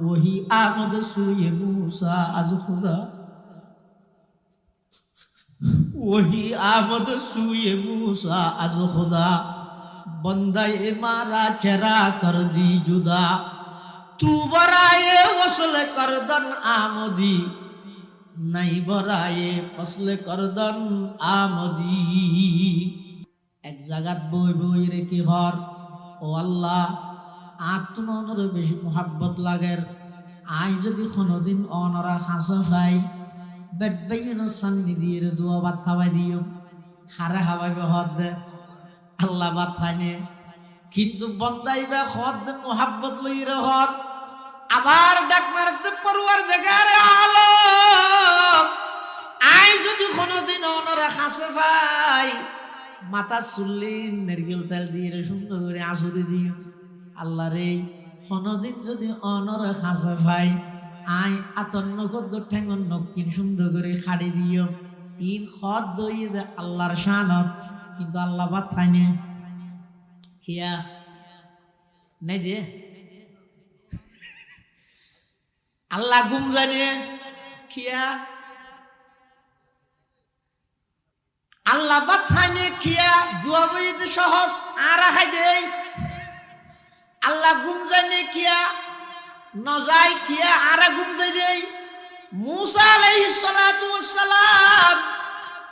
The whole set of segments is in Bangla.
वही आमद सूए मूसा आज खुदा वही आमद सूए मूसा आज खुदा बंदा ये मारा चेहरा कर दी जुदा तू बराए वसल करदन आमदी नहीं बराए फसल करदन आमदी एक जगत বই বই রে কি হর ও আল্লাহ আত্মনর বেশি মোহাব্বত লাগের আই যদি কোনদিন অনরা হাসা পাই বেডবাইনো সান্নি দিয়ে দোয়া ভাত খাওয়াই দিও হারে হাওয়াইবে হদ দে আল্লাহ ভাত খাইনে কিন্তু বন্দাইবে হদ দে মোহাব্বত লইরে হর আবার ডাক মারতে পরওয়ার দেখারে আলম আই যদি কোনদিন অনরা হাসা পাই মাথা চুল্লিন নারকেল তেল দিয়ে সুন্দর করে আঁচড়ে দিও আল্লাহ রে কোনদিন যদি অনর খাসা ভাই আই আতন্ন কদ্দ ঠেঙ্গন নকিন সুন্দর করে খাড়ি দিও ইন খদ দইয়ে দে আল্লাহর শানত কিন্তু আল্লাহ বাদ খাইনে কিয়া নাই দে আল্লাহ গুম জানিয়ে কিয়া আল্লাহ বাদ খাইনে কিয়া দুয়া বইতে সহজ আর খাই দেই আল্লাহ গুম জানিয়ে কিয়া নজাই কিয়া আর গুম যাই দেই মুসা আলাইহিস সালাতু ওয়াস সালাম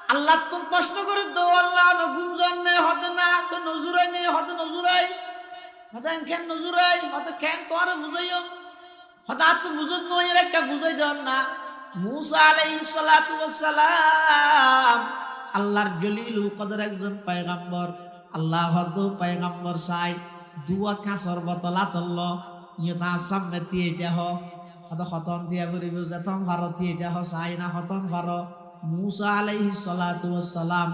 আল্লাহ তুমি প্রশ্ন করে দাও আল্লাহ ন গুম জানে হতে না তো নজুরাই নে হতে নজুরাই হতে কেন নজুরাই হতে কেন তোরে বুঝাইও হতে তো বুঝত নয় একটা বুঝাই দাও না মুসা আলাইহিস সালাতু ওয়াস সালাম আল্লাহর জলিলুল কদর একজন পয়গম্বর আল্লাহ হদ পয়গম্বর চাই দুয়া কাঁচর বতলা তল্ল ইয়তা সামনে দিয়ে দেহ হত খতম দিয়া করিব যেতম ভার দিয়ে দেহ চাই না খতম ভার মুসা আলাইহিস সালাতু ওয়াস সালাম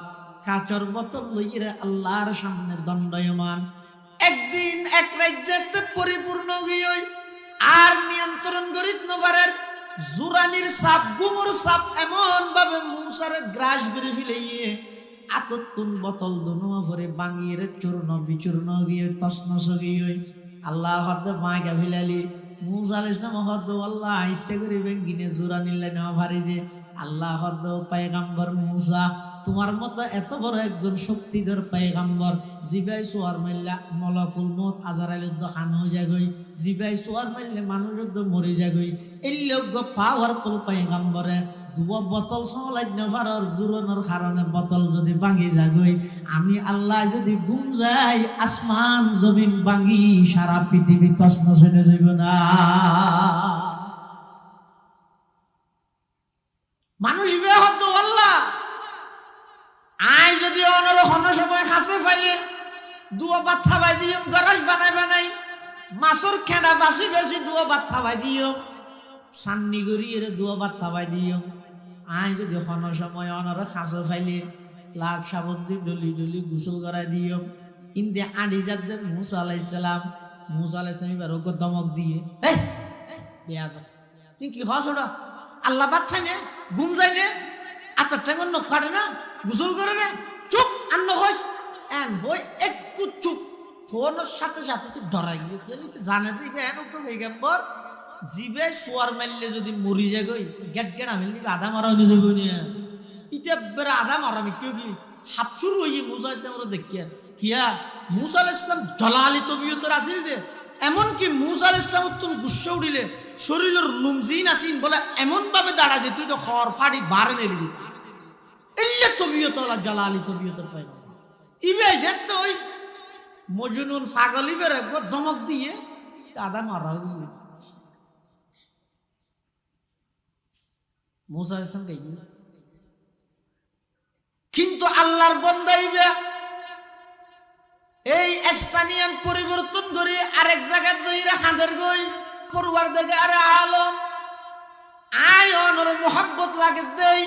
কাঁচর বোতল লইরে আল্লাহর সামনে দণ্ডায়মান একদিন এক রাজ্যেতে পরিপূর্ণ গিয়ে আর নিয়ন্ত্রণ করিত নপারের জুরানির সাপ গুমুর সাপ এমন ভাবে মুসার গ্রাস করে ফেলিয়ে আততুন বোতল দনুয়া ভরে বাঙিয়ে চূর্ণ বিচূর্ণ গিয়ে তসনস গিয়ে আল্লাহ হদ মাইকা ফিলালি মুসা আলাইহিস সালাম হদ আল্লাহ ইচ্ছে করে বেঙ্গিনে জুরানির লাইনে ভারি দে আল্লাহ হদ পয়গম্বর মুসা তোমার মতো এত বড় একজন শক্তিধর পয়গম্বর জিবাই সোয়ার মাইল্লা মলাকুল মউত আজরাইল খান হয়ে যাগই জিবাই সোয়ার মাইল্লে মানুষ মরে যাগই এই লোক পাওয়ারফুল পয়গম্বরে দুয়া বোতল সলাই নেভার জুরনের কারণে বোতল যদি ভাঙি যাগই আমি আল্লাহ যদি গুম যাই আসমান জমিন ভাঙি সারা পৃথিবী তছনছ হয়ে যাইব না মানুষ বিয়ে হতো আল্লাহ আই যদি অনর হন সময় খাসে ফাইলে দুয়া ভাত খাওয়াই দিও গরজ বানাই বানাই মাছর খেড়া বাসি বাসি দুয়া ভাত খাওয়াই দিও সান্নি গড়িয়ে দুয়া ভাত খাওয়াই দিও আই যদি হন সময় অনর খাসে ফাইলে লাখ সাবন দিয়ে ডলি ডলি গোসল করাই দিও ইন্দে আড়ি যাতে মুসা আলাইহিস সালাম এবার ওকে দমক দিয়ে এই বেয়াদ তুই কি হস ওটা আল্লাহ বাদ খাই নে ঘুম যায় নে আচ্ছা টেঙ্গন নখ কাটে না গোসল করে না চুপ আন্ন হইস এন হই একটু চুপ ফোনের সাথে সাথে তুই ডরাই গেলি গেলি জানে দিবে এন তো পয়গম্বর জিবে সোয়ার মারলে যদি মরি যায় গই গেট গেট আমিলি আধা মারা হয়ে যাবে না ইতে বেরা আধা মারা আমি কেউ কি হাফ শুরু হয়ে মুসা ইসলাম দেখিয়া কিয়া মুসা আলাইহিস সালাম জলালি তবিয়তের আসিল দে এমনকি মুসা আলাইহিস সালাম তুমি গুসা উঠিলে শরীরের লুমজিন আসিন বলে এমন ভাবে দাঁড়া যে তুই তো খড় ফাড়ি বারে নেলি যে ইল্লে তবিয়ত ওলা জালালি তবিয়তের পাই ইবে যেত ওই মজনুন পাগল ইবের একবার ধমক দিয়ে আধা মারা হইল মুসা আলাইহিস সালাম গাই কিন্তু আল্লাহর বান্দা ইবে এই স্থানীয় পরিবর্তন করে আরেক জায়গায় যাইরা হাঁদের গই পরওয়ার দেখে আরে আলম আয় অনর মোহাব্বত লাগে দেই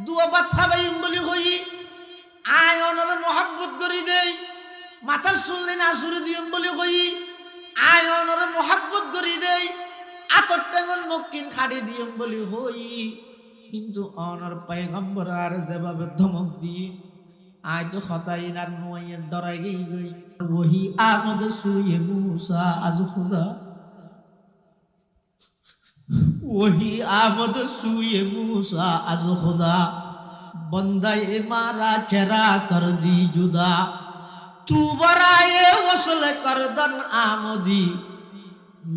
দুয়া ভাত খাবাইম বলি হই আয় অনর মোহাব্বত করি দেই মাথা শুনলে না সুরে দিম বলি হই আয় অনর মোহাব্বত করি দেই আতর টেঙ্গন নকিন খাড়ি দিম বলি হই কিন্তু অনর পয়গম্বর আর যেভাবে ধমক দিয়ে আয় তো খতাইন আর নুয়াইয়ের ডরাই গই वही आमद सूए मूसा आज खुदा वही आमद सुए मूसा अज खुदा बंदाए मारा चेहरा कर दी जुदा तू बराए वसल करदन आमदी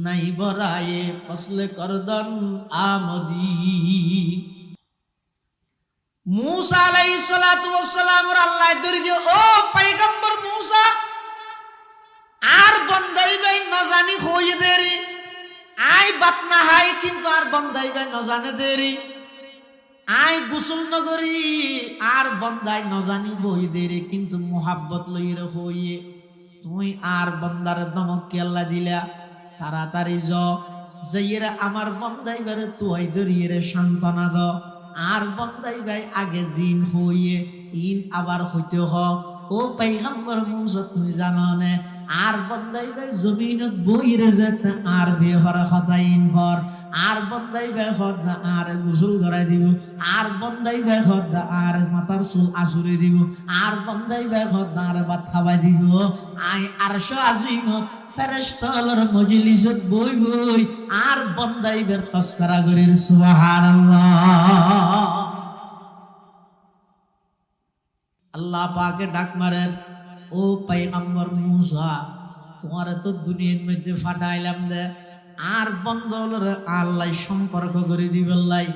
नहीं बराए फसल करदन आमदी मूसा अलैहिस्सलातु वस्सलाम अल्लाह दरिजे ओ पैगंबर मूसा আর বন্দাইবাই নজানি হই দেরি আই বাতনা হাই কিন্তু আর বন্দাইবাই নজানে দেরি আই গোসল নগরী আর বন্দাই নজানি হই দেরি কিন্তু মোহাব্বত লইরে হইয়ে তুই আর বন্দার দমক আল্লাহ দিলা তাড়াতাড়ি যাইরে আমার বন্দাইবারে তুই দরিয়ে সান্ত্বনা দ আর বন্দাইবাই আগে জিন হইয়ে ইন আবার হইতে হ ও পয়গম্বর মুসা তুমি জানো না আর বন্দাইবাই জমিনত বইরে যেত আর বেহরা খতাইন ঘর আর বন্দাইবাই খদা আর গোসল করাই দিব আর বন্দাইবাই খদা আর মাথার চুল আসুরে দিব আর বন্দাইবাই খদা আর ভাত খাওয়াই দিব আই আরশ আজিমত ফেরেশতার মজলিসত বই বই আর বন্দাইবার তসকরা করির সুবহানাল্লাহ আল্লাহ পাকে ডাক মারেন ও পয়গম্বর মুসা তোমারে তো দুনিয়ার মধ্যে ফাটাইলাম দে আর বন্ধ হলো আল্লাহ সম্পর্ক করে দিবেন লাই